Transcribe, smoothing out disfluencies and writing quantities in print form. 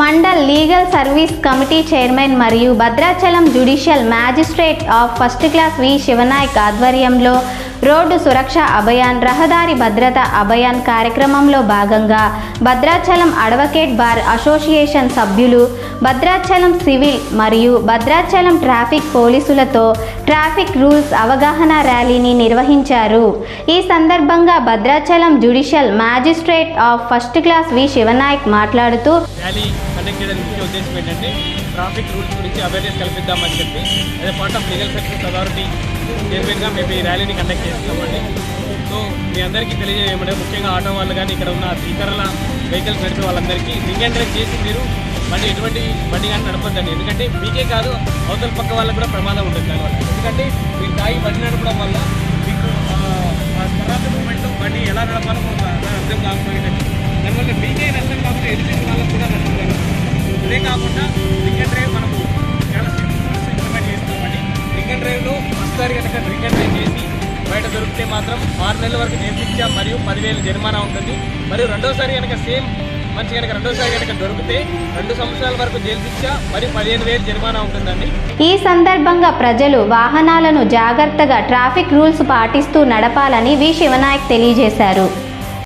Mandal legal service committee chairman మరియు Bhadrachalam judicial magistrate of first class V Shivanayak ఆధ్వర్యంలో road సురక్ష అభయాన్ రహదారి భద్రత అభయాన్ కార్యక్రమంలో భాగంగా భద్రాచలం అడ్వకేట్ బార్ అసోసియేషన్ సభ్యులు భద్రాచలం సివిల్ మరియు భద్రాచలం ట్రాఫిక్ పోలీసులతో ట్రాఫిక్ రూల్స్ అవగాహన ర్యాలీని నిర్వహించారు. ఈ సందర్భంగా Bhadrachalam judicial magistrate of first class V Shivanayak మాట్లాడుతూ ఉద్దేశం ఏంటంటే ట్రాఫిక్ రూల్స్ గురించి అవేర్నెస్ కల్పిద్దామని చెప్పి అదే part of legal service authority చైర్మన్గా మేము ఈ ర్యాలీని కండక్ట్ చేస్తున్నామండి. సో మీ అందరికీ తెలియజేయమంటే ముఖ్యంగా ఆటో వాళ్ళు కానీ ఇక్కడ ఉన్న ఇతరుల వెహికల్స్ నడిపే వాళ్ళందరికీ రింగ్ అండ్ రైజ్ చేసి మీరు బండి ఎటువంటి బండి కానీ నడపద్దండి. ఎందుకంటే మీకే కాదు అవతల పక్క వాళ్ళకు కూడా ప్రమాదం ఉంటుంది దానివల్ల. ఎందుకంటే మీరు తాగి బండి నడపడం వల్ల మీకు తర్వాత మూమెంట్ బండి ఎలా నడపాలో అర్థం కాకపోయేటట్టు దానివల్ల మీకే నష్టం కాకుండా ఎదుటి వాళ్ళకు కూడా నష్టం కలుగుతుంది. ఇదే కాకుండా రింగ్ అండ్ డ్రైవ్ మనము చాలా రూల్స్ ఇంప్లిమెంట్ చేస్తున్నామండి. రింగ్ అండ్ డ్రైవ్లో ఫస్ట్సారి కనుక రింగ్ అండ్ డ్రైవ్ చేసి బయట దొరికితే మాత్రం 6 నెలల వరకు జైలు శిక్ష మరియు 10,000 జరిమానా ఉంటుంది. మరియు రెండోసారి కనుక సేమ్ మంచి కనుక రెండోసారి కనుక దొరికితే 2 సంవత్సరాల వరకు జైలు శిక్ష మరియు 15,000 జరిమానా ఉంటుందండి. ఈ సందర్భంగా ప్రజలు వాహనాలను జాగ్రత్తగా ట్రాఫిక్ రూల్స్ పాటిస్తూ నడపాలని వి శివనాయక్ తెలియజేశారు.